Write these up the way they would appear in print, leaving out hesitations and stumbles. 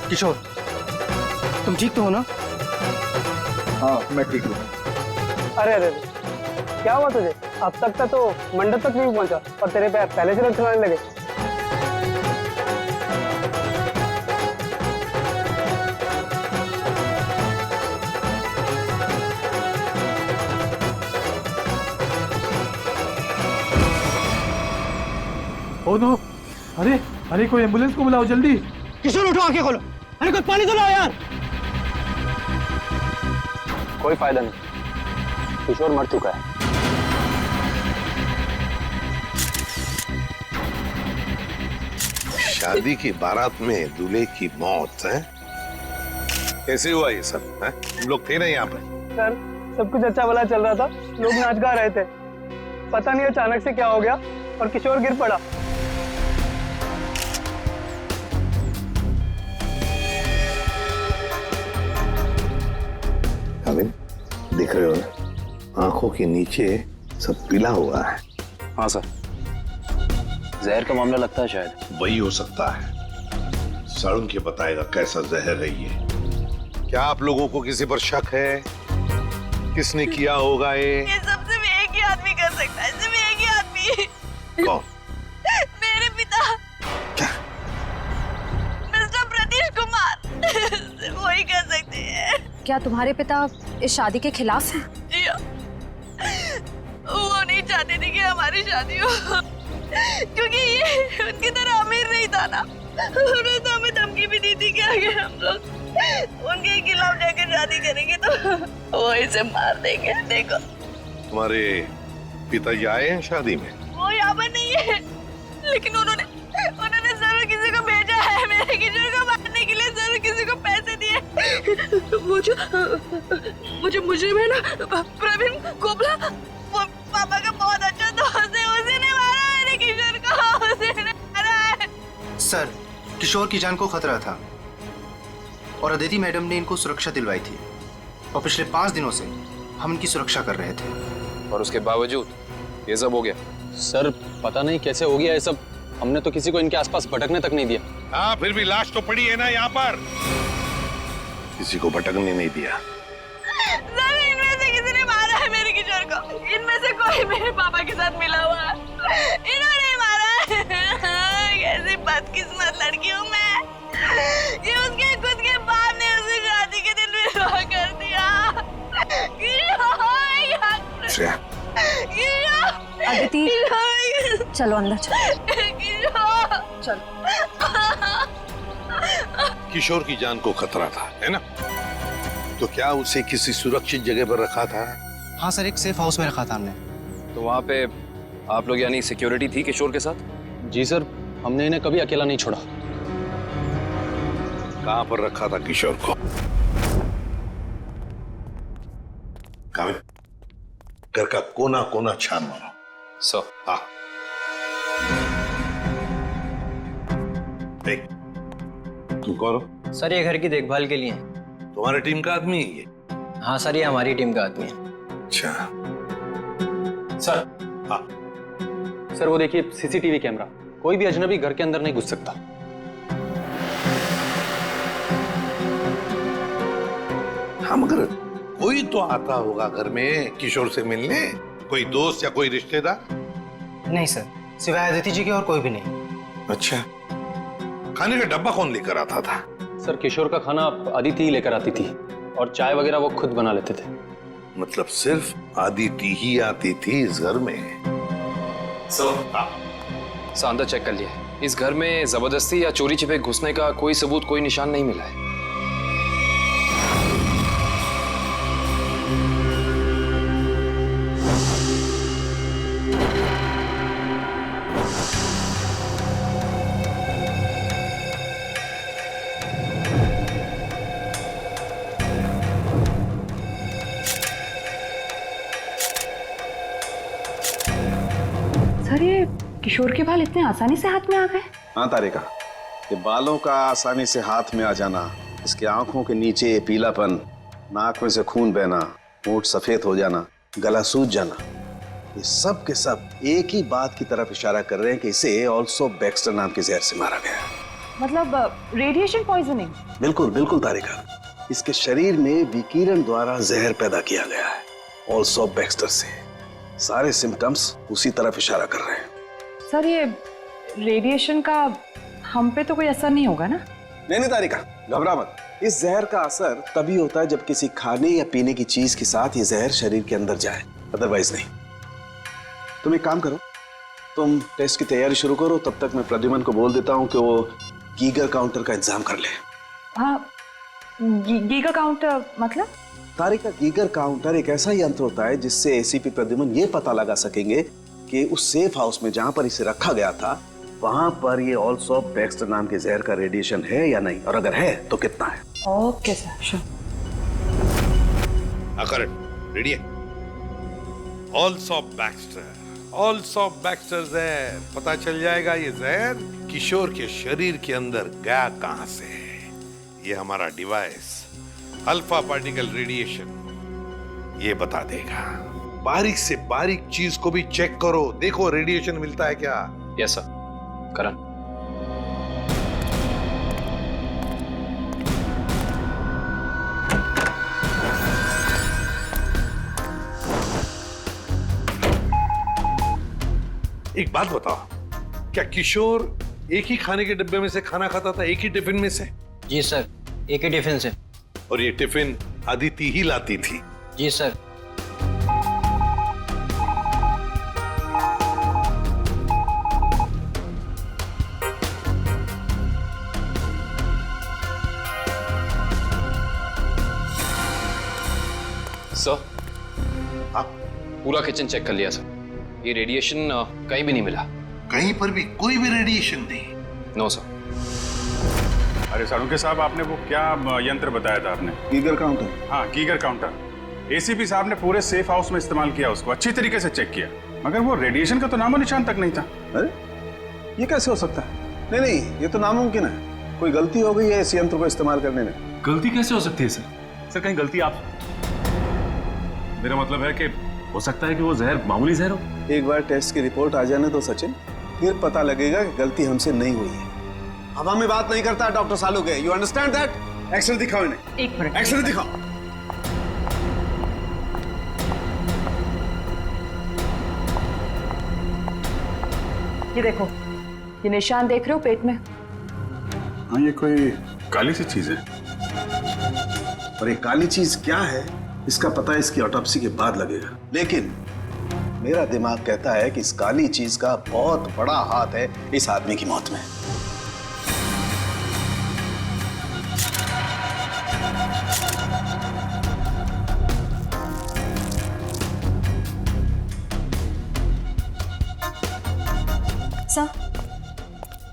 किशोर, तुम ठीक तो हो ना? हाँ मैं ठीक हूँ। अरे अरे क्या हुआ तुझे? अब तक का तो मंडप तक नहीं पहुंचा और तेरे पैर पहले से लटकने लगे। Oh no! अरे अरे कोई एम्बुलेंस को बुलाओ जल्दी। किशोर उठो, आंखें खोलो। अरे कोई पानी तो लाओ यार। कोई फायदा नहीं, किशोर मर चुका है। शादी की बारात में दूल्हे की मौत है? कैसे हुआ ये सब? है? तुम लोग थे ना यहाँ पर? सर सब कुछ अच्छा भला चल रहा था, लोग नाच गा रहे थे, पता नहीं अचानक से क्या हो गया और किशोर गिर पड़ा। अमिन, दिख रहे हो ना, आंखों के नीचे सब पीला हुआ है। हाँ सर, जहर का मामला लगता है शायद। वही हो सकता है। सारुण के बताएगा कैसा जहर है ये। क्या आप लोगों को किसी पर शक है? किसने किया होगा ये? सब सिर्फ एक ही आदमी कर सकता है, सिर्फ एक ही आदमी। कौन? मेरे पिता। क्या? मिस्टर प्रतीश कुमार। सिर्फ वही कर सकते हैं। क्या तुम्हारे पिता इस शादी के खिलाफ हैं? जी हाँ। वो नहीं चाहते थे कि हमारी शादी हो, क्योंकि ये उनकी तरह अमीर नहीं था ना। उन्होंने तो हमें धमकी भी दी थी कि अगर हम लोग उनके खिलाफ जाकर शादी करेंगे तो वो इसे मार देंगे। देखो, तुम्हारे पिताजी आए हैं शादी में? वो यहाँ पर नहीं है, लेकिन उन्होंने जरूर किसी को भेजा है मेरे किशोर को मारने के लिए। जरूर किसी को पैसे दिए। वो जो मुजरिम है ना, प्रवीण कोबला, वो पापा का बहुत अच्छा दोस्त है। उसी ने मारा मेरे किशोर को, उसी ने मारा है। सर, किशोर की जान को खतरा था और अदिति मैडम ने इनको सुरक्षा दिलवाई थी और पिछले 5 दिनों से हम इनकी सुरक्षा कर रहे थे। और उसके बावजूद ये सब हो गया। सर पता नहीं कैसे हो गया ये सब। हमने तो किसी को इनके आसपास भटकने तक नहीं दिया। हाँ, फिर भी लाश तो पड़ी है ना यहाँ पर। किसी को भटकने नहीं दिया। सर इनमें से किसी ने मारा है मेरे किशोर को। इनमें से कोई मेरे पापा के साथ मिला हुआ है। इन्होंने मारा है। कैसी बदकिस्मत लड़की हूँ मैं। ये उसके खुद के बाप ने उसे शादी के दिन विवाह कर दिया। अदिति चलो अंदर चलो। किशोर की जान को खतरा था, है ना? तो क्या उसे किसी सुरक्षित जगह पर रखा था? हाँ सर, एक सेफ हाउस में रखा था हमने। तो वहाँ पे आप लोग यानी सिक्योरिटी थी किशोर के साथ? जी सर, हमने इन्हें कभी अकेला नहीं छोड़ा। कहाँ पर रखा था किशोर को? कामिल, घर का कोना कोना छान मारो। सो हाँ। देख, तुम कौन हो? सर ये घर की देखभाल के लिए। तुम्हारी टीम का आदमी है ये? हाँ सर, ये हमारी टीम का आदमी है। अच्छा। सर। हाँ। सर वो देखिए सीसीटीवी कैमरा। कोई भी अजनबी घर के अंदर नहीं घुस सकता। हाँ, मगर कोई तो आता होगा घर में किशोर से मिलने। कोई दोस्त या कोई रिश्तेदार? नहीं सर, सिवाय अदिति जी के और कोई भी नहीं। अच्छा, खाने का डब्बा कौन लेकर आता था? सर किशोर का खाना अदिति ही लेकर आती थी और चाय वगैरह वो खुद बना लेते थे। मतलब सिर्फ अदिति ही आती थी इस घर में? सर अंदर चेक कर लिया। इस घर में जबरदस्ती या चोरी छिपे घुसने का कोई सबूत, कोई निशान नहीं मिला है। सर ये किशोर के बाल इतने आसानी से हाथ में आ गए? हाँ तारिका, ये बालों का आसानी से हाथ में आ जाना, इसके आंखों के नीचे पीलापन, नाक में से खून बहना, होंठ सफेद हो जाना, गला सूज जाना, ये सब के सब एक ही बात की तरफ इशारा कर रहे हैं कि इसे ऑल्सो बैक्स्टर नाम के जहर से मारा गया। मतलब रेडिएशन पॉइजनिंग? बिल्कुल बिल्कुल तारिका, इसके शरीर में विकिरण द्वारा जहर पैदा किया गया है, ऑल्सो बैक्स्टर से। सारे सिम्टम्स उसी तरफ इशारा कर रहे हैं। सर ये रेडिएशन का हम पे तो कोई असर नहीं होगा ना? नहीं तारिका, घबरा मत। इस जहर का असर तभी होता है जब किसी खाने या पीने की चीज के साथ ये जहर शरीर के अंदर जाए, अदरवाइज नहीं। तुम एक काम करो, तुम टेस्ट की तैयारी शुरू करो, तब तक मैं प्रद्युमन को बोल देता हूँ कि वो गीगर काउंटर का इंतजाम कर ले। हाँ, गीगर काउंटर मतलब? तारिका, गीगर काउंटर एक ऐसा यंत्र होता है जिससे एसीपी प्रद्युमन ये पता लगा सकेंगे कि उस सेफ हाउस में जहां पर इसे रखा गया था वहां पर ये ऑल्सो बैक्स्टर नाम के जहर का रेडिएशन है या नहीं, और अगर है तो कितना है। Okay sir, sure. Correct, ready है। ऑल्सो बैक्स्टर जहर, पता चल जाएगा ये जहर किशोर के शरीर के अंदर गया कहां से। ये हमारा डिवाइस अल्फा पार्टिकल रेडिएशन ये बता देगा। बारीक से बारीक चीज को भी चेक करो, देखो रेडिएशन मिलता है क्या। यस सर, करण। एक बात बताओ, क्या किशोर एक ही खाने के डिब्बे में से खाना खाता था, एक ही टिफिन में से? जी सर, एक ही टिफिन से। और ये टिफिन अदिति ही लाती थी? जी सर। सर, हाँ? पूरा किचन चेक कर लिया सर, ये रेडिएशन कहीं भी नहीं मिला। कहीं पर भी कोई भी रेडिएशन नहीं? No sir. अरे साळुंखे साहब, आपने वो क्या यंत्र बताया था आपने? Geiger counter. हाँ, गीगर काउंटर। एसीपी साहब ने पूरे सेफ हाउस में इस्तेमाल किया, उसको अच्छी तरीके से चेक किया, मगर वो रेडिएशन का तो नामो निशान तक नहीं था। अरे ये कैसे हो सकता है? नहीं, ये तो नामुमकिन है। कोई गलती हो गई है इस यंत्र को इस्तेमाल करने में। गलती कैसे हो सकती है सर? सर कहीं गलती आप, मेरा मतलब है कि हो सकता है कि वो जहर मामूली जहर हो। एक बार टेस्ट की रिपोर्ट आ जाने दो सचिन, फिर पता लगेगा कि गलती हमसे नहीं हुई है। हवा में बात नहीं करता doctor Salunkhe, you understand that? X-ray दिखाओ इन्हें। एक मिनट, एक्सरे दिखाओ। ये देखो, ये निशान देख रहे हो पेट में? हाँ, ये कोई काली सी चीज है। और ये काली चीज क्या है इसका पता इसकी ऑटोप्सी के बाद लगेगा, लेकिन मेरा दिमाग कहता है कि इस काली चीज का बहुत बड़ा हाथ है इस आदमी की मौत में।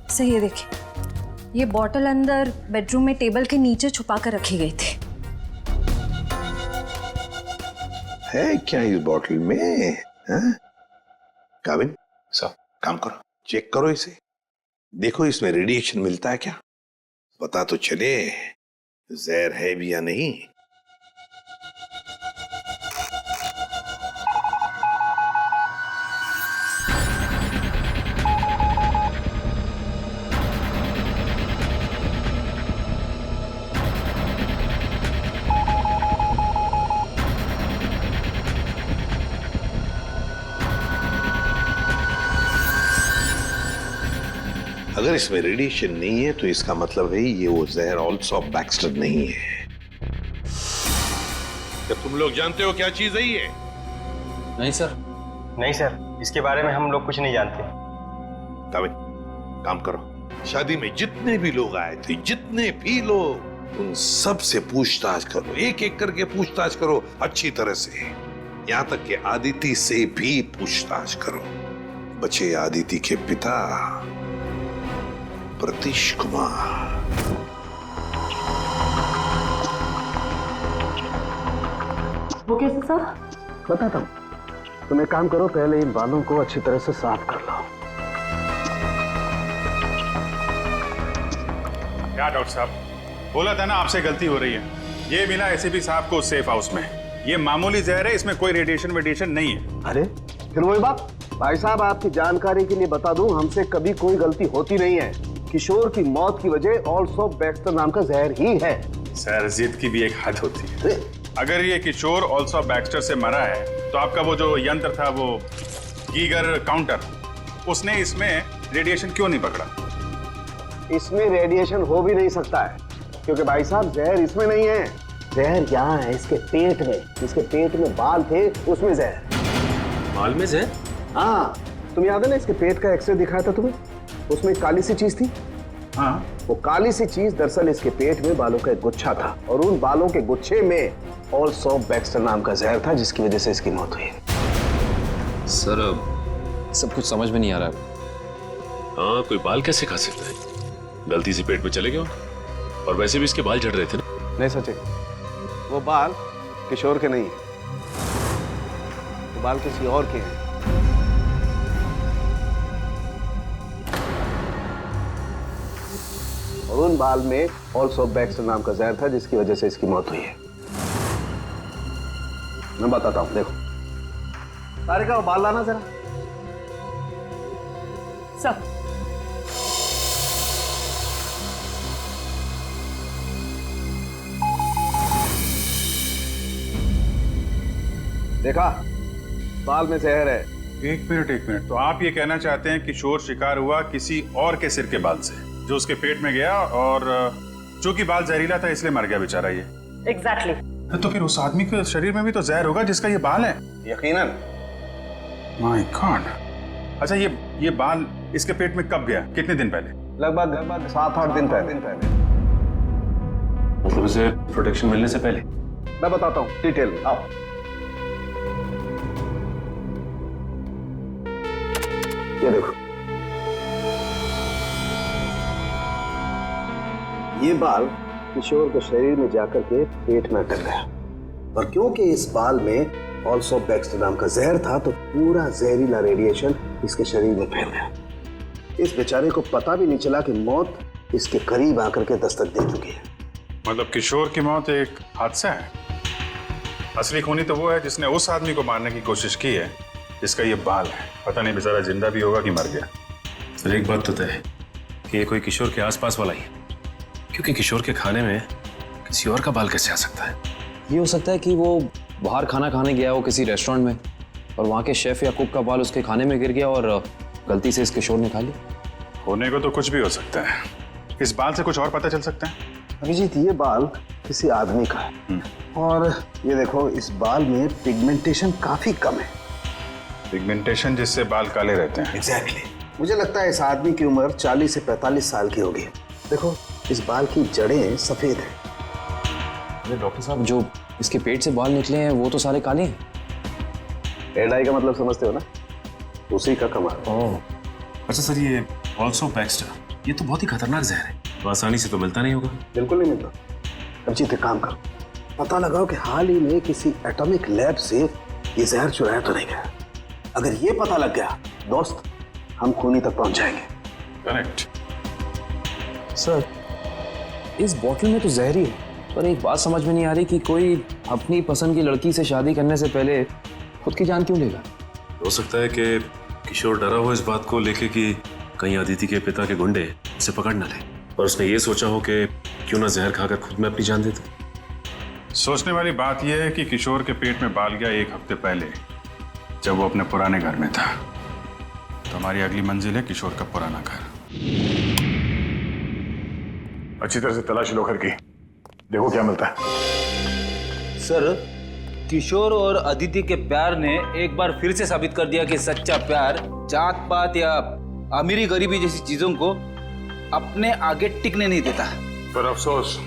सर ये देखिए, ये बॉटल अंदर बेडरूम में टेबल के नीचे छुपा कर रखी गई थी। है क्या इस बॉटल में? काबिन सर, काम करो, चेक करो इसे, देखो इसमें रेडिएशन मिलता है क्या, पता तो चले जहर है भी या नहीं। अगर इसमें रेडिएशन नहीं है तो इसका मतलब है ये वो जहर ऑल्सो बैक्स्टर नहीं है। क्या तुम लोग जानते हो क्या चीज है ये? नहीं सर। नहीं सर, इसके बारे में हम लोग कुछ नहीं जानते। काबिन, काम करो, शादी में जितने भी लोग आए थे, जितने भी लोग, उन सब से पूछताछ करो, एक एक करके पूछताछ करो अच्छी तरह से, यहां तक कि आदिति से भी पूछताछ करो। बचे आदिति के पिता प्रतीश कुमार। वो कैसे सर? बताता हूँ, तुम एक काम करो, पहले इन बालों को अच्छी तरह से साफ कर लो। क्या डॉक्टर साहब, बोला था ना आपसे गलती हो रही है। ये मिला एसीपी साहब को सेफ हाउस में, ये मामूली जहर है, इसमें कोई रेडिएशन नहीं है। अरे फिर वही बात, भाई साहब आपकी जानकारी के लिए बता दूं, हमसे कभी कोई गलती होती नहीं है। किशोर की मौत की वजह ऑल्सो बैक्स्टर नाम का जहर ही है। सर जिद की भी एक हद होती है। अगर ये किशोर ऑल्सो बैक्स्टर से मरा है तो आपका वो जो यंत्र था, वो गीगर काउंटर, उसने इसमें रेडिएशन क्यों नहीं पकड़ा? इसमें रेडिएशन हो भी नहीं सकता है, क्योंकि भाई साहब जहर इसमें नहीं है। जहर यहाँ है इसके पेट में। इसके पेट में बाल थे, उसमें जहर। बाल में जहर? हाँ, तुम याद है ना इसके पेट का एक्सरे दिखाया था तुम्हें? उसमें एक काली सी चीज थी। हाँ, वो काली सी चीज दरअसल इसके पेट में बालों का एक गुच्छा था, और उन बालों के गुच्छे में ऑल्सो बैक्स्टर नाम का जहर था, जिसकी वजह से इसकी मौत हुई। सर सब कुछ समझ में नहीं आ रहा है। हाँ, कोई बाल कैसे खा सकता है? गलती से पेट में चले गए, और वैसे भी इसके बाल झड़ रहे थे ना। नहीं सचिन, वो बाल किशोर के नहीं है, वो बाल किसी और के हैं। और उन बाल में ऑल्सो बैक्स्टर नाम का जहर था, जिसकी वजह से इसकी मौत हुई है। मैं बताता हूं, देखो। तारिका, वो बाल लाना जरा। सब देखा, बाल में जहर है। एक मिनट। तो आप ये कहना चाहते हैं किशोर शिकार हुआ किसी और के सिर के बाल से, जो उसके पेट में गया, और चूंकि बाल जहरीला था इसलिए मर गया बेचारा ये। एग्जैक्टली। तो फिर उस आदमी के शरीर में भी तो जहर होगा जिसका ये बाल है। यकीनन। My God. अच्छा, ये बाल इसके पेट में कब गया? कितने दिन पहले? लगभग 7-8 दिन पहले। मतलब उसे प्रोटेक्शन मिलने से पहले? मैं बताता हूँ डिटेल में, आओ। ये देखो, ये बाल किशोर के शरीर में जाकर के पेट में अटक गया, और क्योंकि इस बाल में ऑल्सो बैक्स्टर नाम का जहर था, तो पूरा जहरीला रेडिएशन इसके शरीर में फैल गया। इस बेचारे को पता भी नहीं चला कि मौत इसके करीब आकर के दस्तक दे चुकी है। मतलब किशोर की मौत एक हादसा है? असली खूनी तो वो है जिसने उस आदमी को मारने की कोशिश की है जिसका ये बाल है। पता नहीं बेचारा जिंदा भी होगा कि मर गया। सर एक बात तो तय है कि ये कोई किशोर के आसपास वाला ही है, क्योंकि किशोर के खाने में किसी और का बाल कैसे आ सकता है? ये हो सकता है कि वो बाहर खाना खाने गया हो किसी रेस्टोरेंट में, और वहाँ के शेफ या कुक का बाल उसके खाने में गिर गया और गलती से इस किशोर ने खा लिया। होने को तो कुछ भी हो सकता है। इस बाल से कुछ और पता चल सकता है? अभिजीत, ये बाल किसी आदमी का है, और ये देखो, इस बाल में पिगमेंटेशन काफी कम है। पिगमेंटेशन जिससे बाल काले रहते हैं? एग्जैक्टली। मुझे लगता है इस आदमी की उम्र 40 से 45 साल की होगी। देखो, इस बाल की जड़ें सफेद हैं। अरे डॉक्टर साहब, जो इसके पेट से बाल निकले हैं वो तो सारे काले हैं। रेड आई का मतलब समझते हो ना? उसी का कमाल। ओह, अच्छा सर, ये ऑल्सो बैक्स्टर, ये तो बहुत ही खतरनाक जहर है, तो आसानी से तो मिलता नहीं होगा। बिल्कुल नहीं मिलता। अब जी, एक काम करो, पता लगाओ कि हाल ही में किसी एटॉमिक लैब से ये जहर चुराया तो नहीं गया। अगर ये पता लग गया दोस्त, हम खूनी तक पहुंच जाएंगे। करेक्ट। सर इस बॉटल में तो जहर ही है, पर एक बात समझ में नहीं आ रही कि कोई अपनी पसंद की लड़की से शादी करने से पहले खुद की जान क्यों लेगा? हो सकता है कि किशोर डरा हो इस बात को लेके कि कहीं अदिति के पिता के गुंडे उसे पकड़ न ले, और उसने ये सोचा हो कि क्यों ना जहर खाकर खुद में अपनी जान देता। सोचने वाली बात यह है कि किशोर के पेट में बाल गया 1 हफ्ते पहले, जब वो अपने पुराने घर में था। तो हमारी अगली मंजिल है किशोर का पुराना घर। अच्छी तरह से तलाशी लो घर की, देखो क्या मिलता है। सर, किशोर और अदिति के प्यार ने एक बार फिर से साबित कर दिया कि सच्चा प्यार जात पात या अमीरी गरीबी जैसी चीजों को अपने आगे टिकने नहीं देता। पर अफसोस,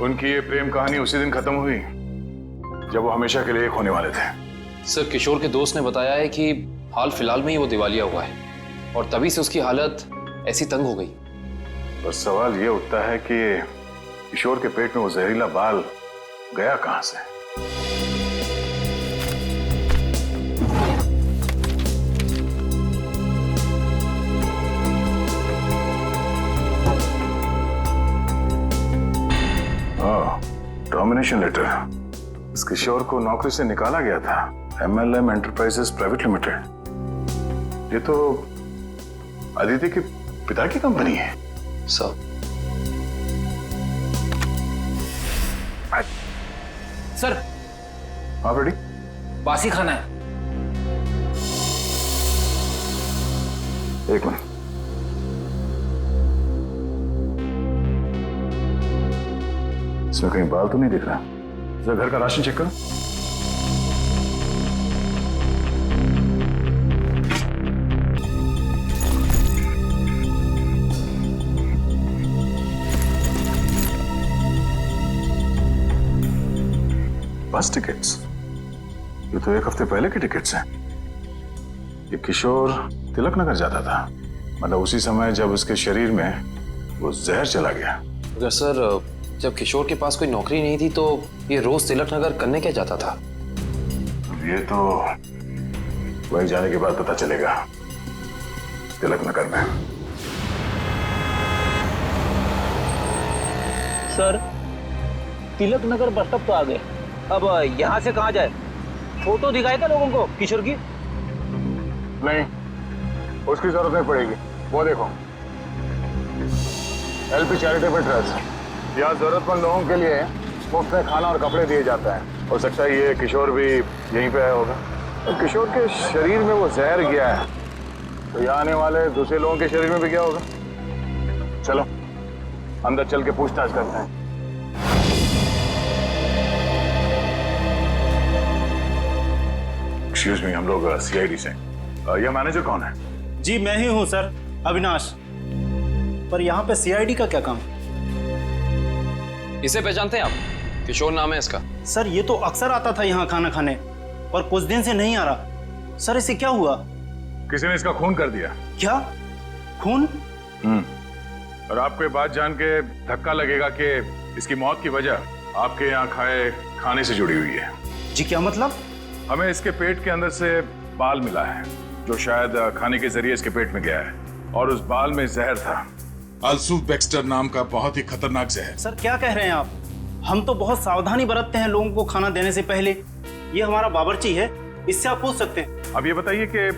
उनकी ये प्रेम कहानी उसी दिन खत्म हुई जब वो हमेशा के लिए एक होने वाले थे। सर, किशोर के दोस्त ने बताया है कि हाल फिलहाल में ही वो दिवालिया हुआ है, और तभी से उसकी हालत ऐसी तंग हो गई। बस सवाल ये उठता है कि किशोर के पेट में वो जहरीला बाल गया कहां से? Termination letter. इस किशोर को नौकरी से निकाला गया था MLM एंटरप्राइजेस प्राइवेट लिमिटेड। ये तो अदिति के पिता की कंपनी है। सर सर हाँ बेटी, बासी खाना है। एक मिनट। इसमें कहीं बाल तो नहीं दिख रहा। जरा घर का राशन चेक करो। बस टिकट्स, ये तो एक हफ्ते पहले के टिकट्स हैं। ये किशोर तिलक नगर जाता था, मतलब उसी समय जब उसके शरीर में वो जहर चला गया। अगर सर जब किशोर के पास कोई नौकरी नहीं थी तो ये रोज तिलक नगर करने क्या जाता था? ये तो वही जाने के बाद पता चलेगा। तिलक नगर में। Sir Tilak Nagar bus stop तो आ गए, अब यहाँ से कहाँ जाए? फोटो दिखाएगा लोगों को किशोर की? नहीं, उसकी जरूरत नहीं पड़ेगी। वो देखो, एलपी चैरिटेबल ट्रस्ट, यहाँ जरूरतमंद लोगों के लिए मुफ्त में खाना और कपड़े दिए जाता है। हो सकता है ये किशोर भी यहीं पे आया होगा। तो किशोर के शरीर में वो जहर गया है, तो यहाँ आने वाले दूसरे लोगों के शरीर में भी गया होगा। चलो अंदर चल के पूछताछ करते हैं। एक्सक्यूज मी, हम लोग सीआईडी से। यह मैनेजर कौन है? जी मैं ही हूँ सर, अविनाश। पर यहाँ पे सीआईडी का क्या काम? इसे पहचानते हैं आप? किशोर नाम है इसका। सर ये तो अक्सर आता था यहाँ खाना खाने, पर कुछ दिन से नहीं आ रहा। सर इसे क्या हुआ? किसी ने इसका खून कर दिया। क्या खून? और आपको ये बात जान के धक्का लगेगा कि इसकी मौत की वजह आपके यहाँ खाए खाने से जुड़ी हुई है। जी क्या मतलब? हमें इसके पेट के अंदर से बाल मिला है, जो शायद खाने के जरिए इसके पेट में गया है, और उस बाल में जहर था, अल्सूफ बैक्स्टर नाम का बहुत ही खतरनाक जहर। सर क्या कह रहे हैं आप? हम तो बहुत सावधानी बरतते हैं लोगों को खाना देने से पहले। ये हमारा बावर्ची है, इससे आप पूछ सकते हैं। अब ये बताइए कि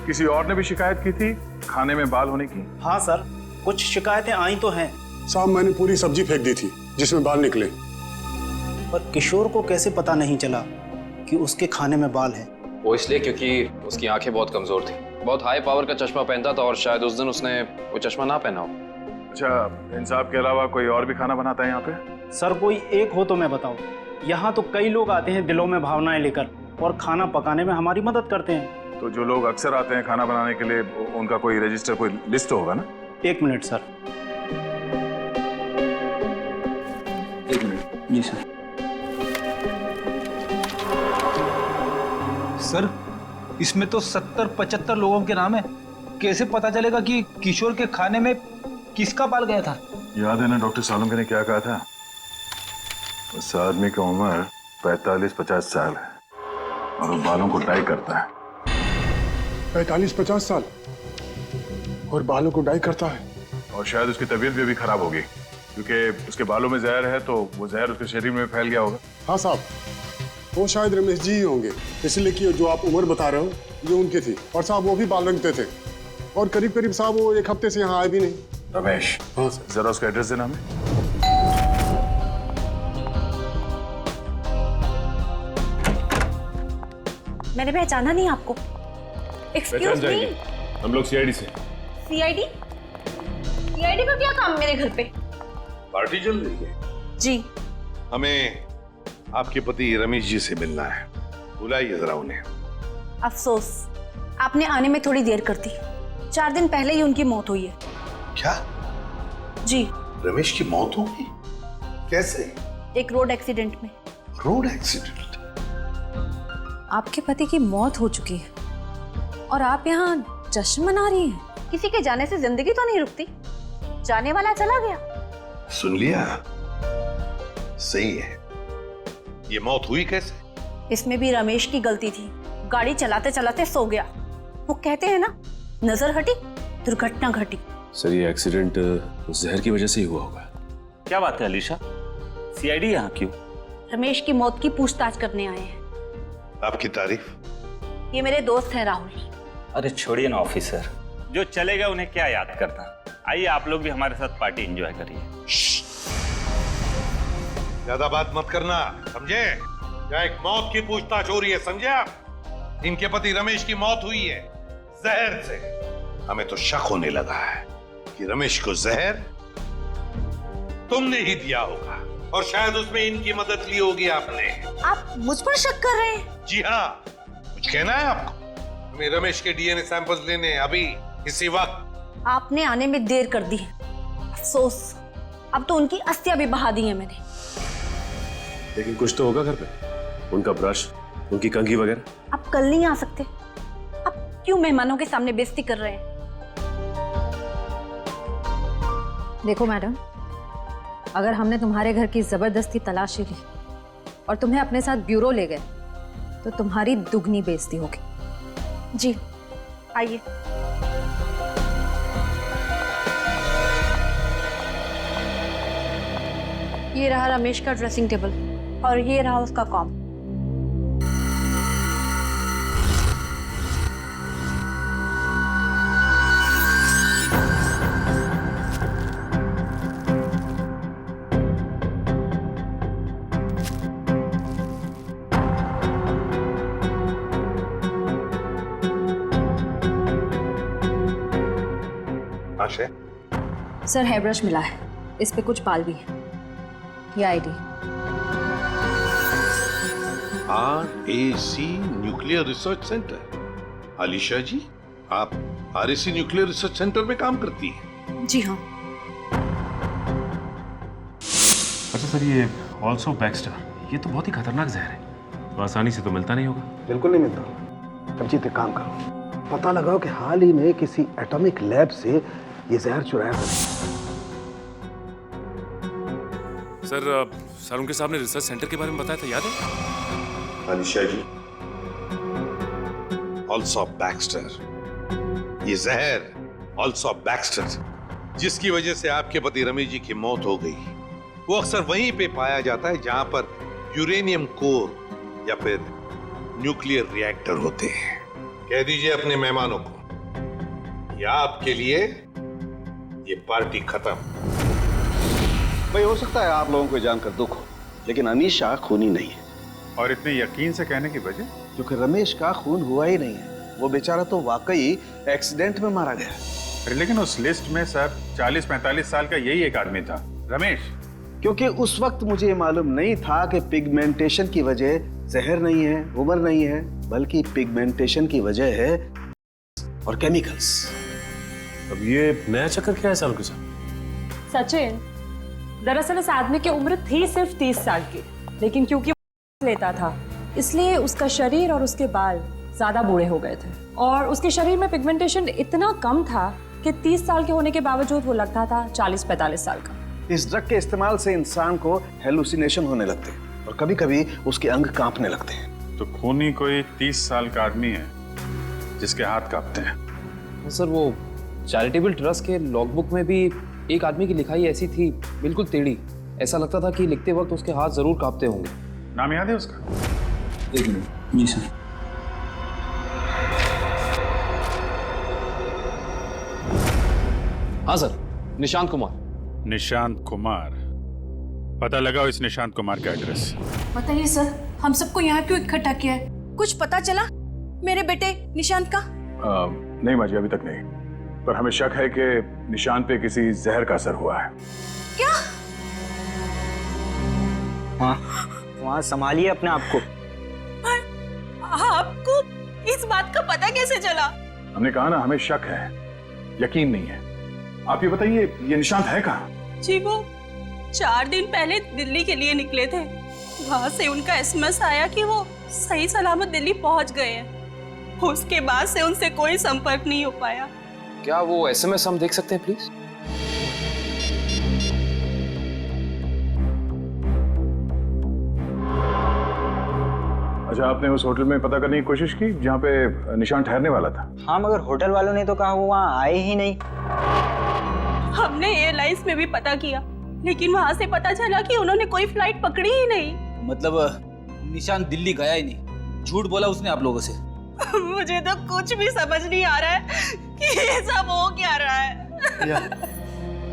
किसी और ने भी शिकायत की थी खाने में बाल होने की? हाँ सर, कुछ शिकायतें आई तो हैं। साहब मैंने पूरी सब्जी फेंक दी थी जिसमें बाल निकले। पर किशोर को कैसे पता नहीं चला कि उसके खाने में बाल है? वो इसलिए क्योंकि उसकी आंखें बहुत कमजोर थी, बहुत हाई पावर का चश्मा पहनता था, और शायद उस दिन उसने वो चश्मा ना पहना हो। अच्छा, इन साहब के अलावा कोई और भी खाना बनाता है यहाँ पे? सर कोई एक हो तो मैं बताऊं। यहाँ तो कई लोग आते हैं दिलों में भावनाएं लेकर, और खाना पकाने में हमारी मदद करते हैं। तो जो लोग अक्सर आते हैं खाना बनाने के लिए, उनका कोई रजिस्टर, कोई लिस्ट होगा ना? एक मिनट सर। एक मिनट। जी सर। सर इसमें तो 70-75 लोगों के नाम है। कैसे पता चलेगा कि किशोर के खाने में किसका बाल गया था? याद है ना डॉक्टर सालुंके ने क्या कहा था? उस आदमी की उम्र 45-50 साल है और वो बालों को डाई करता है। 45-50 साल और बालों को डाई करता है? और शायद उसकी तबीयत भी अभी खराब होगी, क्योंकि उसके बालों में जहर है, तो वो जहर उसके शरीर में फैल गया होगा। हाँ साहब, वो शायद रमेश जी ही होंगे, इसलिए कि जो आप उम्र बता रहे हो जो उनकी थी। और साहब वो भी बाल रंगते थे, और करीब करीब साहब वो एक हफ्ते से यहाँ आए भी नहीं। रमेश, हाँ जरा उसका एड्रेस देना हमें। मैंने पहचाना नहीं आपको। एक्सक्यूज मी, हम लोग सीआईडी से। सीआईडी? सीआईडी का क्या काम मेरे घर पे? पार्टी चल रही है जी। हमें आपके पति रमेश जी से मिलना है, बुलाइए जरा उन्हें। अफसोस, आपने आने में थोड़ी देर कर दी। 4 दिन पहले ही उनकी मौत हुई है। क्या? जी। रमेश की मौत हो गई? कैसे? एक रोड एक्सीडेंट में। Road accident? आपके पति की मौत हो चुकी है और आप यहाँ जश्न मना रही हैं। किसी के जाने से जिंदगी तो नहीं रुकती। जाने वाला चला गया। सुन लिया? सही है। ये मौत हुई कैसे? इसमें भी रमेश की गलती थी। गाड़ी चलाते चलाते सो गया। वो कहते हैं ना, नजर हटी दुर्घटना घटी। सर ये एक्सीडेंट जहर की वजह से ही हुआ होगा। क्या बात है अलीशा? सीआईडी यहाँ क्यों? रमेश की मौत की पूछताछ करने आए हैं। आपकी तारीफ? ये मेरे दोस्त हैं राहुल। अरे छोड़िए ना ऑफिसर, जो चले गए उन्हें क्या याद करना। आइए आप लोग भी हमारे साथ पार्टी एंजॉय करिए। ज्यादा बात मत करना, समझे? क्या एक मौत की पूछताछ हो रही है, समझे आप? इनके पति रमेश की मौत हुई है जहर से। हमें तो शक होने लगा है कि रमेश को जहर तुमने ही दिया होगा और शायद उसमें इनकी मदद ली होगी आपने। आप मुझ पर शक कर रहे हैं? जी हाँ, कुछ कहना है आपको? हमें रमेश के डीएनए सैंपल्स लेने हैं अभी, इसी वक्त। आपने आने में देर कर दी। अफसोस, अब तो उनकी अस्थियां भी बहा दी हैं मैंने। लेकिन कुछ तो होगा घर पे, उनका ब्रश, उनकी कंघी वगैरह। आप कल नहीं आ सकते? आप क्यों मेहमानों के सामने बेइज्जती कर रहे हैं? देखो मैडम, अगर हमने तुम्हारे घर की जबरदस्ती तलाशी ली और तुम्हें अपने साथ ब्यूरो ले गए तो तुम्हारी दुगनी बेइज्जती होगी। जी आइए। ये रहा रमेश का ड्रेसिंग टेबल और ये रहा उसका कॉम। आशय, सर हेयर ब्रश मिला है, इस पे कुछ बाल भी है। ये ID. RAC nuclear research centre. Alisha ji, आप RAC न्यूक्लियर रिसर्च सेंटर में काम करती हैं? जी हाँ। अच्छा सर, ये ऑल्सो बैक्स्टर, ये तो बहुत ही खतरनाक जहर है, तो आसानी से तो मिलता नहीं होगा। बिल्कुल नहीं मिलता। अभिजीत, एक काम करो, पता लगाओ कि हाल ही में किसी एटॉमिक लैब से ये जहर चुराया था। सर उनके सामने रिसर्च सेंटर के बारे में बताया था, याद है? अनिशा जी, ऑल्सो बैक्स्टर, ये जहर ऑल्सो बैक्स्टर जिसकी वजह से आपके पति रमेश जी की मौत हो गई, वो अक्सर वहीं पे पाया जाता है जहां पर यूरेनियम कोर या फिर न्यूक्लियर रिएक्टर होते हैं। कह दीजिए अपने मेहमानों को, या आपके लिए ये पार्टी खत्म। भाई, हो सकता है आप लोगों को जानकर दुख हो, लेकिन अनीशा खूनी नहीं है। और इतने यकीन से कहने की वजह? क्योंकि रमेश का खून हुआ ही नहीं है, वो बेचारा तो वाकई एक्सीडेंट में मारा गया। अरे लेकिन उस लिस्ट में सर 40-45 साल का यही एक आदमी था, रमेश। क्योंकि उस वक्त मुझे मालूम नहीं था कि पिगमेंटेशन की वजह जहर नहीं है, उम्र नहीं है, बल्कि पिगमेंटेशन की वजह है और केमिकल्स। अब ये नया चक्कर क्या है सालों के साथ? सचिन, दरअसल उस आदमी की उम्र थी सिर्फ 30 साल की, लेकिन क्योंकि लेता था इसलिए उसका शरीर और उसके बाल ज्यादा बूढ़े हो गए थे और उसके शरीर में पिगमेंटेशन इतना कम था कि 30 साल के होने के बावजूद वो लगता था 40-45 साल का। इस ड्रग के इस्तेमाल से इंसान को हेलुसिनेशन होने लगते हैं और कभी-कभी उसके अंग कांपने लगते हैं। तो खूनी कोई 30 साल का आदमी है जिसके हाथ कांपते हैं। सर, वो चैरिटेबल ट्रस्ट के लॉगबुक में भी एक आदमी की लिखाई ऐसी थी, बिल्कुल टेढ़ी। ऐसा लगता था कि लिखते वक्त उसके हाथ जरूर कांपते होंगे। नाम याद है उसका? एक मिनट। जी सर। हाँ सर, निशांत कुमार। निशांत कुमार, पता लगाओ इस निशांत कुमार का एड्रेस। बताइए सर, हम सबको यहाँ क्यों इकट्ठा किया है? कुछ पता चला मेरे बेटे निशांत का? नहीं माजी, अभी तक नहीं, पर हमें शक है कि निशांत पे किसी जहर का असर हुआ है। क्या? वहाँ संभालिए अपने आप को। आपको इस बात का पता कैसे चला? हमने कहा ना, हमें शक है, यकीन नहीं है। आप ये बताइए, ये निशांत है कहाँ? जी, वो 4 दिन पहले दिल्ली के लिए निकले थे। वहाँ से उनका एसएमएस आया कि वो सही सलामत दिल्ली पहुँच गए हैं। उसके बाद से उनसे कोई संपर्क नहीं हो पाया। क्या वो एसएमएस हम देख सकते हैं प्लीज? अच्छा, आपने उस होटल में पता करने की कोशिश की जहाँ पे निशांत ठहरने वाला था? हाँ, मगर होटल वालों ने तो कहा वो वहाँ आए ही नहीं। हमने एयरलाइंस में भी पता किया, लेकिन वहाँ से पता चला कि उन्होंने कोई फ्लाइट पकड़ी ही नहीं। मतलब निशांत दिल्ली गया ही नहीं, झूठ बोला उसने आप लोगों से? मुझे तो कुछ भी समझ नहीं आ रहा है कि ये सब हो क्या रहा है। भैया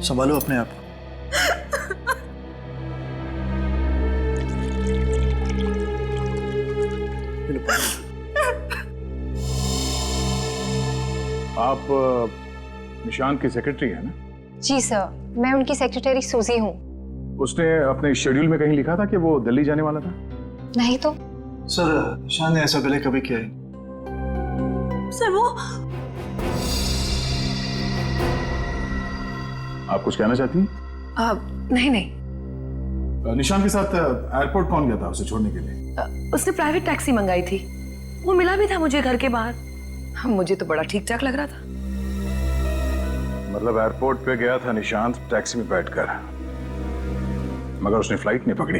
संभालो अपने आप। आप निशान की सेक्रेटरी है ना? जी सर, मैं उनकी सेक्रेटरी सूजी हूँ। उसने अपने शेड्यूल में कहीं लिखा था कि वो दिल्ली जाने वाला था? नहीं तो। सर निशान ने ऐसा पहले कभी किया है? सर वो आप कुछ कहना चाहती हैं? नहीं नहीं। निशान के साथ एयरपोर्ट कौन गया था उसे छोड़ने के लिए? उसने प्राइवेट टैक्सी मंगाई थी, वो मिला भी था मुझे घर के बाहर। मुझे तो बड़ा ठीक ठाक लग रहा था। मतलब एयरपोर्ट पे गया था निशांत टैक्सी में बैठकर, मगर उसने फ्लाइट नहीं पकड़ी,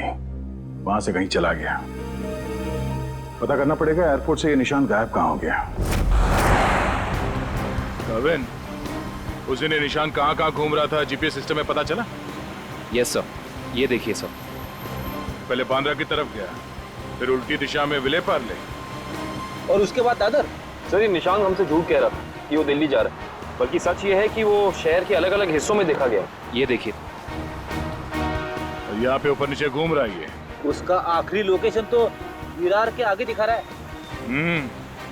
वहां से कहीं चला गया। पता करना पड़ेगा एयरपोर्ट से ये निशांत गायब कहाँ हो गया। कविन, उस दिन निशान कहाँ घूम रहा था जीपीएस सिस्टम में पता चला? यस सर, ये देखिए सर। पहले बांद्रा की तरफ गया, फिर उल्टी दिशा में विले पार्ले, और उसके बाद दादर। सर ये निशान हमसे झूठ कह रहा था कि वो दिल्ली जा रहा है, बल्कि सच ये है कि वो शहर के अलग अलग हिस्सों में देखा गया। ये देखिए, यहाँ पे ऊपर नीचे घूम रहा है ये। उसका आखिरी लोकेशन तो विरार के आगे दिखा रहा है।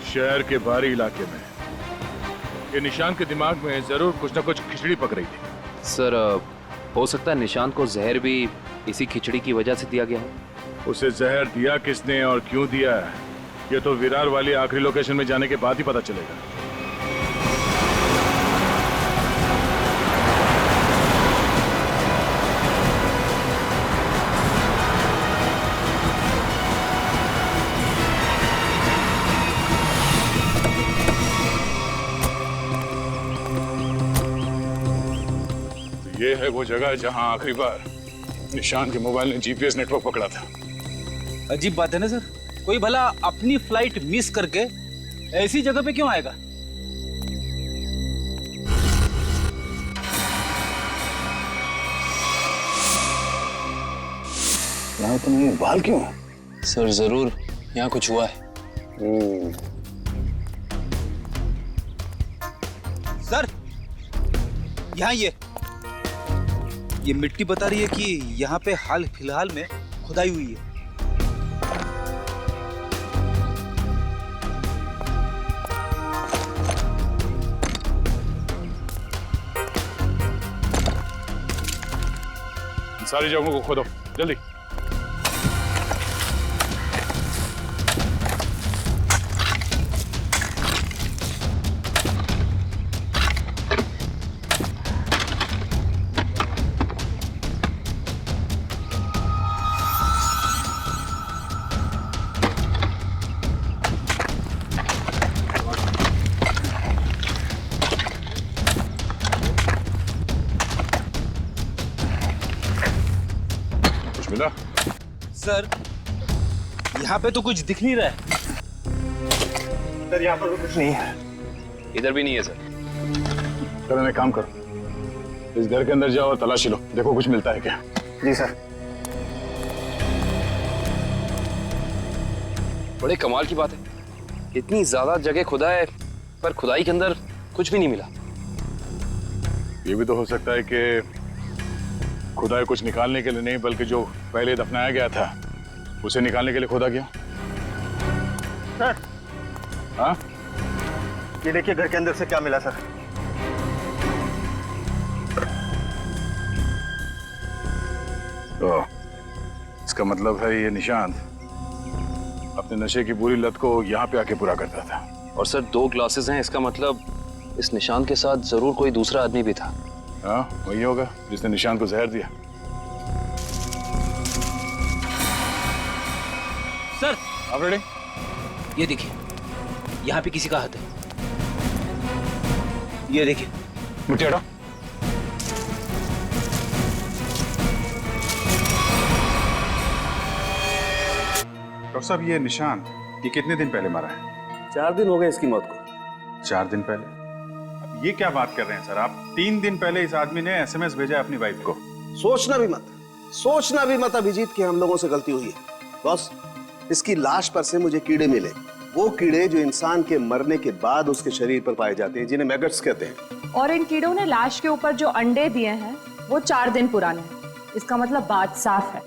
शहर के बाहरी इलाके में। ये निशान के दिमाग में जरूर कुछ ना कुछ खिचड़ी पक रही थी। सर हो सकता है निशांत को जहर भी इसी खिचड़ी की वजह से दिया गया हो। उसे जहर दिया किसने और क्यों दिया है, ये तो विरार वाली आखिरी लोकेशन में जाने के बाद ही पता चलेगा। ये है वो जगह जहां आखिरी बार निशान के मोबाइल ने जीपीएस नेटवर्क पकड़ा था। अजीब बात है ना सर, कोई भला अपनी फ्लाइट मिस करके ऐसी जगह पे क्यों आएगा? यहाँ तो नहीं, बाल क्यों? सर जरूर यहाँ कुछ हुआ है। सर यहाँ ये मिट्टी बता रही है कि यहाँ पे हाल फिलहाल में खुदाई हुई है। सारी जगहों को खोदो जल्दी। मिला? सर यहाँ पे तो कुछ दिख नहीं रहा है। सर यहाँ पर कुछ नहीं है। इधर भी नहीं है सर। चलो एक काम करो, इस घर के अंदर जाओ और तलाशी लो, देखो कुछ मिलता है क्या। जी सर। बड़े कमाल की बात है, इतनी ज्यादा जगह खुदा है पर खुदाई के अंदर कुछ भी नहीं मिला। ये भी तो हो सकता है कि खुदाई कुछ निकालने के लिए नहीं, बल्कि जो पहले दफनाया गया था उसे निकालने के लिए खोदा गया। सर हाँ, ये देखिए घर के अंदर से क्या मिला सर। तो इसका मतलब है ये निशांत अपने नशे की बुरी लत को यहाँ पे आके पूरा करता था। और सर 2 ग्लासेस हैं, इसका मतलब इस निशान के साथ जरूर कोई दूसरा आदमी भी था। हाँ वही होगा जिसने निशान को जहर दिया। सर आप रेडी? ये देखिए यहाँ पे किसी का हाथ है। ये देखिए। मुझे हटाओ। डॉक्टर साहब ये निशान ये कितने दिन पहले मरा है? 4 दिन हो गए इसकी मौत को। 4 दिन पहले? अब ये क्या बात कर रहे हैं सर आप? 3 दिन पहले इस आदमी ने एसएमएस भेजा है अपनी वाइफ को। सोचना भी मत अभिजीत कि हम लोगों से गलती हुई है। बॉस, इसकी लाश पर से मुझे कीड़े मिले, वो कीड़े जो इंसान के मरने के बाद उसके शरीर पर पाए जाते हैं, जिन्हें मैगट्स कहते हैं। और इन कीड़ों ने लाश के ऊपर जो अंडे दिए हैं वो 4 दिन पुराने हैं। इसका मतलब बात साफ है,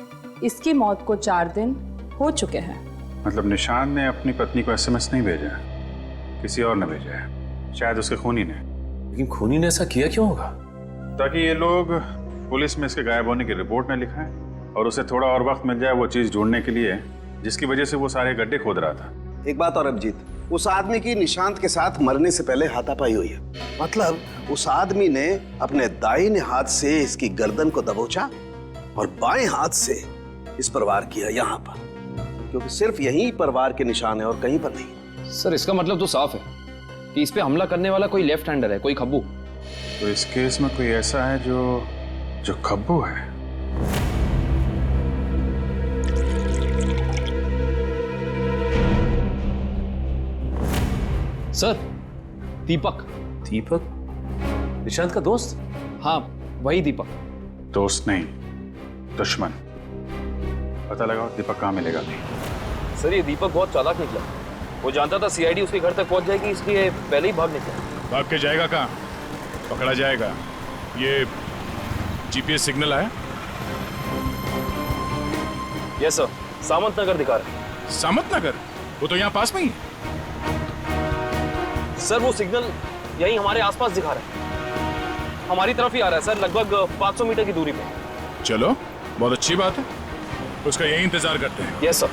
इसकी मौत को 4 दिन हो चुके हैं। मतलब निशान ने अपनी पत्नी को एसएमएस नहीं भेजा है, किसी और ने भेजा है, शायद उसके खूनी ने। लेकिन खूनी ने ऐसा किया क्यों होगा? ताकि ये लोग पुलिस में इसके गायब होने की रिपोर्ट न लिखाएं और उसे थोड़ा और वक्त मिल जाए वो चीज ढूंढने के लिए जिसकी वजह से वो सारे गड्ढे खोद रहा था। एक बात और अभिजीत, उस आदमी की निशांत के साथ मरने से पहले हाथापाई हुई है। मतलब उस आदमी ने अपने दाहिने हाथ से इसकी गर्दन को दबोचा और बाएं हाथ से इस पर वार किया यहाँ पर, क्योंकि सिर्फ यहीं पर वार के निशान है और कहीं पर नहीं। सर इसका मतलब तो साफ है कि इस पे हमला करने वाला कोई लेफ्ट हैंडर है, कोई खब्बू। तो इस केस में कोई ऐसा है जो खब्बू है। सर दीपक। दीपक? निशांत का दोस्त? हाँ वही दीपक। दोस्त नहीं, दुश्मन। पता लगाओ दीपक कहाँ मिलेगा। सर ये दीपक बहुत चालाक निकला, वो जानता था सीआईडी उसके घर तक पहुंच जाएगी, इसलिए पहले ही भाग निकला। भाग के जाएगा कहाँ? पकड़ा जाएगा। ये जीपीएस सिग्नल आया? यस सर, सामंत नगर दिखा रहा है। सामंत नगर? वो तो यहाँ पास में ही है। सर वो सिग्नल यही हमारे आसपास दिखा रहा है, हमारी तरफ ही आ रहा है सर, लगभग 500 मीटर की दूरी पे। चलो बहुत अच्छी बात है, उसका यही इंतजार करते हैं। Yes sir.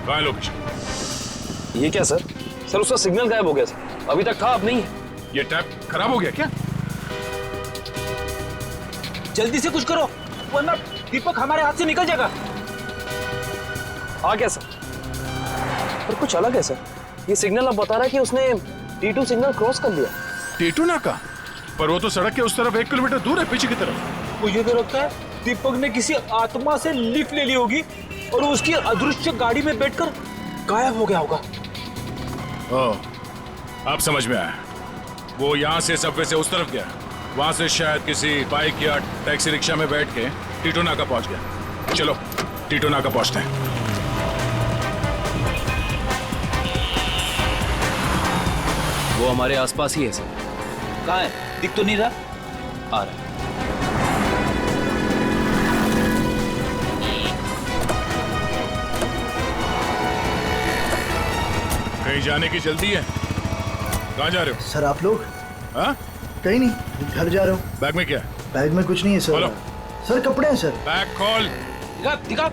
कहाँ है लोकेशन? ये क्या सर? सर उसका सिग्नल गायब हो गया सर, अभी तक था अब नहीं है। ये टैप खराब हो गया क्या? जल्दी से कुछ करो वरना दीपक हमारे हाथ से निकल जाएगा। आ गया सर, पर कुछ अलग है सर। ये सिग्नल अब बता रहा है कि उसने T2 सिग्नल क्रॉस कर लिया। T2 नाका? पर वो तो सड़क के उस तरफ 1 किलोमीटर दूर है, पीछे की तरफ। मुझे तो लगता है दीपक ने किसी आत्मा से लिफ्ट ले ली होगी और उसकी अदृश्य गाड़ी में बैठकर गायब हो गया होगा। ओह, अब समझ में आया। वो यहाँ से सबवे से उस तरफ गया, वहां से शायद किसी बाइक या टैक्सी रिक्शा में बैठ के T2 नाका पहुंच गया। चलो T2 नाका पहुंचते हैं। वो हमारे आसपास ही है सर। कहाँ है? दिख तो नहीं रहा। आ रहा है। कहीं जाने की जल्दी है? कहाँ जा रहे हो? सर आप लोग? हाँ? कहीं नहीं, घर जा रहा हूँ। बैग में क्या? बैग में कुछ नहीं है सर। खोलो। सर कपड़े हैं सर। बैग खोल। दिखा।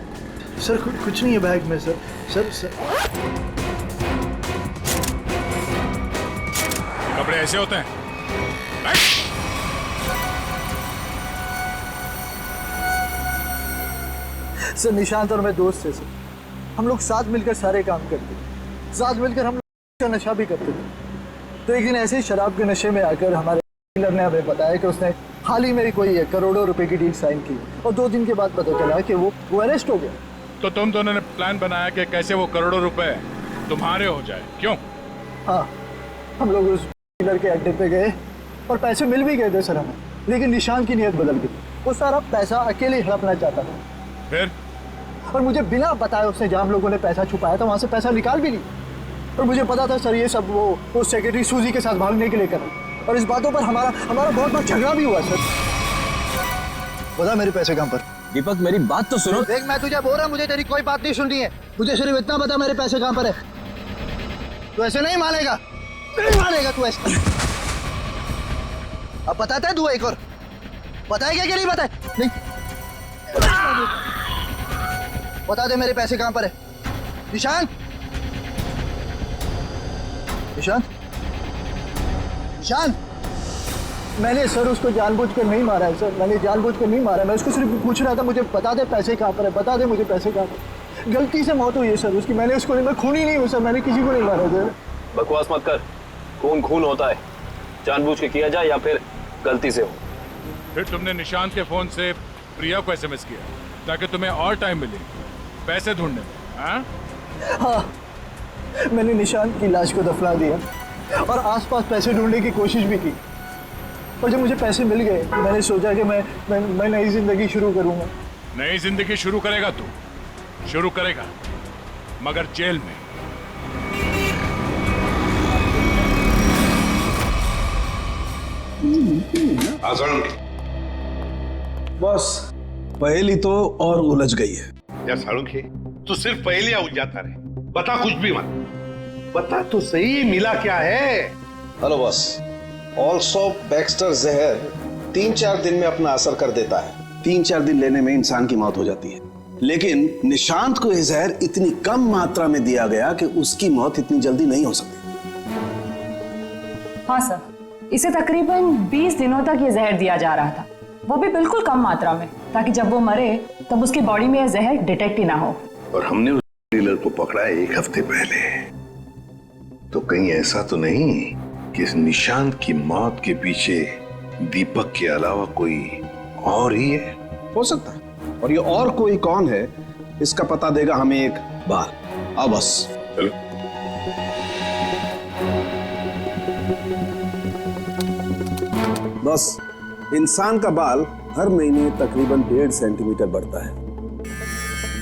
सर कुछ नहीं है बैग में सर। सर कपड़े ऐसे होते हैं? सर निशांत और मैं दोस्त थे सर, हम लोग साथ मिलकर सारे काम करते थे, साथ मिलकर हम लोग नशा भी करते थे। तो एक दिन ऐसे ही शराब के नशे में आकर हमारे डीलर ने हमें बताया कि उसने हाल ही में कोई करोड़ों रुपए की डील साइन की और 2 दिन के बाद पता चला कि वो अरेस्ट हो गया। तो तुम दोनों ने प्लान बनाया कि कैसे वो करोड़ों रुपए तुम्हारे हो जाए, क्यों? हाँ, हम लोग उस डीलर के अड्डे पे गए और पैसे मिल भी गए थे सर हमें, लेकिन निशांत की नीयत बदल गई। वो सारा पैसा अकेले हड़पना चाहता था। फिर? और मुझे बिना बताए उसने जहाँ हम लोगों ने पैसा छुपाया था वहाँ से पैसा निकाल भी लिया। और मुझे पता था सर ये सब वो सेक्रेटरी सूजी के साथ भागने के लिए कर रहा। और इस बातों पर हमारा बहुत बार झगड़ा भी हुआ सर। बता मेरे पैसे कहाँ पर? दीपक मेरी बात तो सुनो। देख मैं तुझे बोल रहा हूँ, मुझे तेरी कोई बात नहीं सुननी है, मुझे सिर्फ इतना बता मेरे पैसे कहाँ पर है। तू ऐसे नहीं मानेगा, नहीं मानेगा तू ऐसे। अब बताता है तू एक और, बताएगा कि नहीं बताए? नहीं बता दे मेरे पैसे कहाँ पर है। निशांत, निशांत, निशांत। मैंने सर उसको जानबूझकर नहीं मारा है सर, मैंने जानबूझकर नहीं मारा है। मैं उसको सिर्फ पूछ रहा था मुझे बता दे पैसे कहाँ पर है, बता दे मुझे पैसे कहाँ पर। गलती से मौत हुई है सर उसकी, मैंने उसको नहीं, मैं खून ही नहीं हूँ सर, मैंने किसी को नहीं मारा सर। बकवास मत कर, खून खून होता है, जानबूझ के किया जाए या फिर गलती से हो। फिर तुमने निशांत के फोन से प्रिया को एसएमएस किया ताकि तुम्हें और टाइम मिले पैसे ढूंढने में? हाँ, मैंने निशांत की लाश को दफना दिया और आसपास पैसे ढूंढने की कोशिश भी की। और जब मुझे पैसे मिल गए मैंने सोचा कि मैं नई जिंदगी शुरू करूंगा। नई जिंदगी शुरू करेगा तू, शुरू करेगा, मगर जेल में। सालुंखे, बस पहेली तो और उलझ गई है। यार सालुंखे, तू सिर्फ पहेलियां उलझाता रहे, बता कुछ भी मत, बता तो सही मिला क्या है। हेलो बॉस, ऑल्सो बैक्स्टर जहर 3-4 दिन में अपना असर कर देता है। 3-4 दिन लेने में इंसान की मौत हो जाती है, लेकिन निशांत को यह जहर इतनी कम मात्रा में दिया गया कि उसकी मौत इतनी जल्दी नहीं हो सकती। हाँ सर, इसे तकरीबन 20 दिनों तक ये जहर दिया जा रहा था, वो भी बिल्कुल कम मात्रा में, ताकि जब वो मरे तब उसकी बॉडी में यह जहर डिटेक्ट ही ना हो। और हमने उस डीलर को पकड़ा है 1 हफ्ते पहले, तो कहीं ऐसा तो नहीं कि इस निशांत की मौत के पीछे दीपक के अलावा कोई और ही है? हो सकता है, और ये और कोई कौन है इसका पता देगा हमें एक बार। आओ बस चलो। बस इंसान का बाल हर महीने तकरीबन 1.5 सेंटीमीटर बढ़ता है।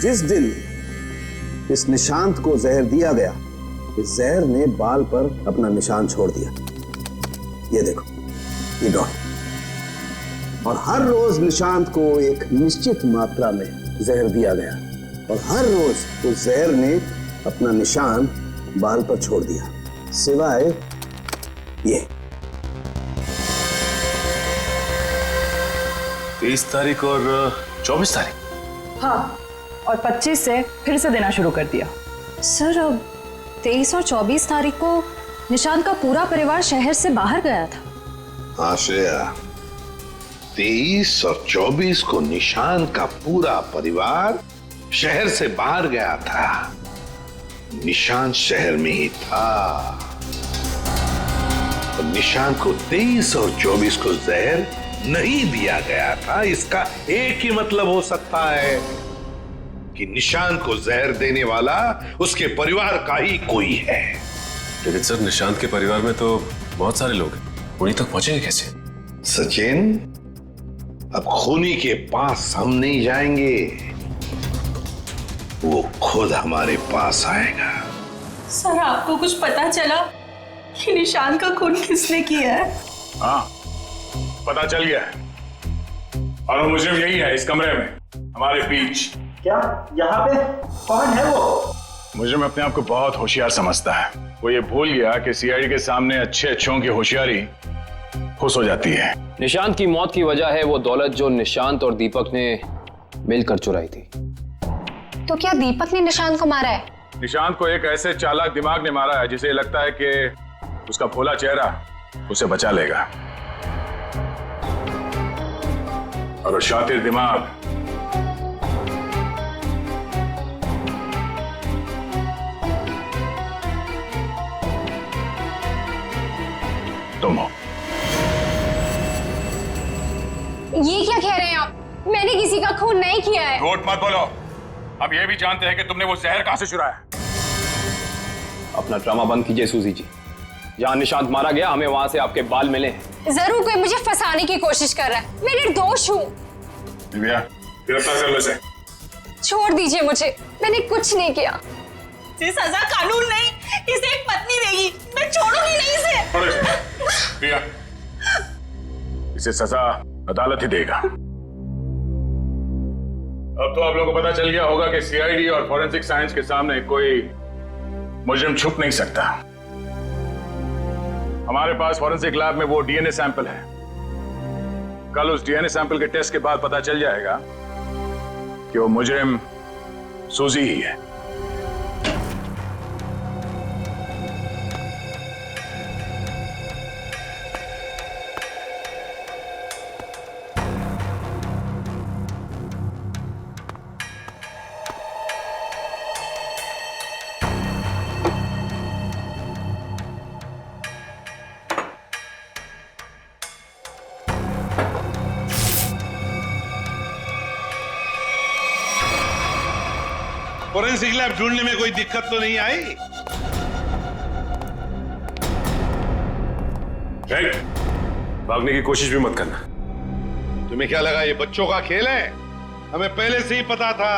जिस दिन इस निशांत को जहर दिया गया, इस जहर ने बाल पर अपना निशान छोड़ दिया। ये देखो, ये डॉट। और हर रोज निशांत को एक निश्चित मात्रा में जहर दिया गया, और हर रोज उस जहर ने अपना निशान बाल पर छोड़ दिया, सिवाय ये 23 तारीख और 24 तारीख। हाँ, और 25 से फिर से देना शुरू कर दिया। सर, अब 23 और 24 तारीख को निशांत का पूरा परिवार शहर से बाहर गया था। हाँ श्रेया, 23 और 24 को निशांत का पूरा परिवार शहर से बाहर गया था। निशांत शहर में ही था, और निशांत को 23 और 24 को जहर नहीं दिया गया था। इसका एक ही मतलब हो सकता है कि निशांत को जहर देने वाला उसके परिवार का ही कोई है। लेकिन सर, निशांत के परिवार में तो बहुत सारे लोग हैं, उन्हीं तक पहुंचेंगे कैसे? सचिन, अब खूनी के पास हम नहीं जाएंगे, वो खुद हमारे पास आएगा। सर, आपको कुछ पता चला कि निशांत का खून किसने किया है? हाँ, पता चल गया है, और मुझे यही है इस कमरे में हमारे बीच। क्या यहाँ पे कौन है वो? मुझे अपने आप को बहुत होशियार समझता है। वो ये भूल गया कि सीआईडी के सामने अच्छे अच्छों की होशियारी खुश हो जाती है। निशांत की मौत की वजह है वो दौलत जो निशांत और दीपक ने मिलकर चुराई थी। तो क्या दीपक ने निशांत को मारा है? निशांत को एक ऐसे चालाक दिमाग ने मारा है जिसे लगता है कि उसका भोला चेहरा उसे बचा लेगा, और वो शातिर दिमाग तुम हो। ये क्या कह रहे हैं आप? मैंने किसी का खून नहीं किया है। झूठ मत बोलो। अब ये भी जानते हैं कि तुमने वो जहर कहां से चुराया। अपना ड्रामा बंद कीजिए सूजी जी। जहां निशांत मारा गया, हमें वहां से आपके बाल मिले हैं। जरूर कोई मुझे फंसाने की कोशिश कर रहा है। मैं निर्दोष हूँ। दिव्या, गिरफ्तार कर लो इसे। छोड़ दीजिए मुझे, मैंने कुछ नहीं किया। इसे सजा कानून नहीं, इसे एक पत्नी देगी। मैं छोड़ूंगी नहीं इसे। दिव्या, इसे सजा अदालत ही देगा। अब तो आप लोगों को पता चल गया होगा कि सीआईडी और फॉरेंसिक साइंस के सामने कोई मुजरिम छुप नहीं सकता। हमारे पास फॉरेंसिक लैब में वो डीएनए सैंपल है। कल उस डीएनए सैंपल के टेस्ट के बाद पता चल जाएगा कि वो मुजरिम सूजी ही है। फोरेंसिक लैब ढूंढने में कोई दिक्कत तो नहीं आई? भागने की कोशिश भी मत करना। तुम्हें क्या लगा ये बच्चों का खेल है? हमें पहले से ही पता था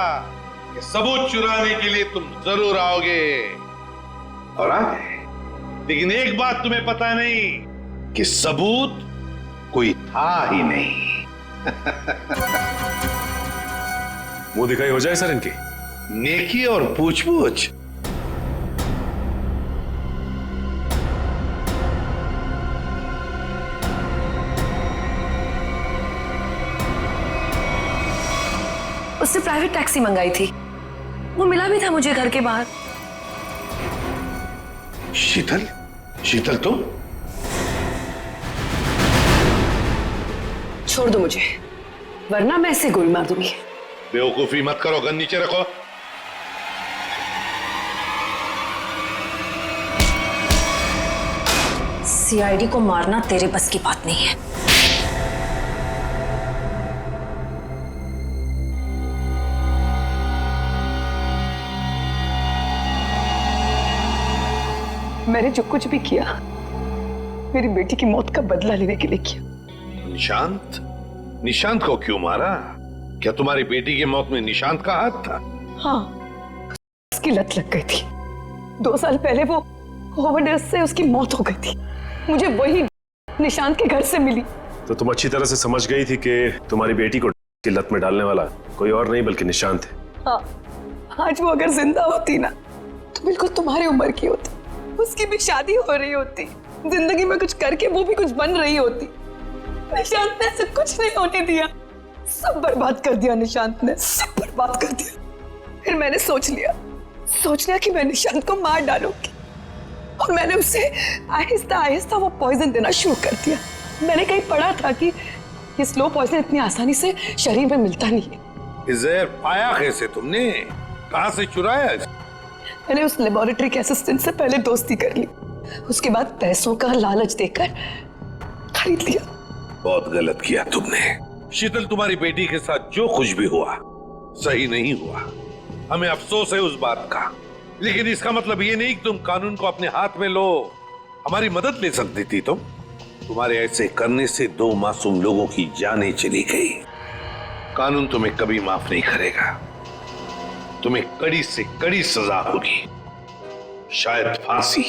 कि सबूत चुराने के लिए तुम जरूर आओगे, और आ गए। लेकिन एक बात तुम्हें पता नहीं कि सबूत कोई था ही नहीं। मुंह दिखाई हो जाए सर इनकी। नेकी और पूछ-पूछ। उससे प्राइवेट टैक्सी मंगाई थी, वो मिला भी था मुझे घर के बाहर। शीतल, शीतल तुम? छोड़ दो मुझे, वरना मैं इसे गोली मार दूंगी। बेवकूफी मत करो, गन नीचे रखो। सीआईडी को मारना तेरे बस की बात नहीं है। मैंने जो कुछ भी किया मेरी बेटी की मौत का बदला लेने के लिए किया। निशांत? निशांत को क्यों मारा? क्या तुम्हारी बेटी की मौत में निशांत का हाथ था? हाँ, उसकी लत लग गई थी। 2 साल पहले वो ओवरडोज से उसकी मौत हो गई थी। मुझे वही निशांत के घर से मिली। तो तुम अच्छी तरह से समझ गई थी कि तुम्हारी बेटी को की लत में डालने वाला कोई और नहीं बल्कि निशांत है। हाँ, आज वो अगर जिंदा होती ना तो बिल्कुल तुम्हारी उम्र की होती, उसकी भी शादी हो रही होती, जिंदगी में कुछ करके वो भी कुछ बन रही होती। निशांत ने ऐसे कुछ नहीं होने दिया, सब बर्बाद कर दिया निशांत ने, सब बर्बाद कर दिया। फिर मैंने सोच लिया कि मैं निशांत को मार डालूंगी और मैंने उसे आहिस्ता आहिस्ता वो पॉइजन देना शुरू कर दिया। मैंने कहीं पढ़ा था कि ये स्लो पॉइजन इतनी आसानी से शरीर में मिलता नहीं है। जहर पाया कैसे तुमने? कहां से चुराया? मैंने उस लेबोरेटरी के असिस्टेंट से पहले दोस्ती कर ली, उसके बाद पैसों का लालच देकर खरीद लिया। बहुत गलत किया तुमने। शीतल, तुम्हारी बेटी के साथ जो कुछ भी हुआ सही नहीं हुआ, हमें अफसोस है उस बात का, लेकिन इसका मतलब ये नहीं कि तुम कानून को अपने हाथ में लो। हमारी मदद ले सकती थी तुम। तुम्हारे ऐसे करने से 2 मासूम लोगों की जानें चली गई। कानून तुम्हें कभी माफ नहीं करेगा, तुम्हें कड़ी से कड़ी सजा होगी, शायद फांसी।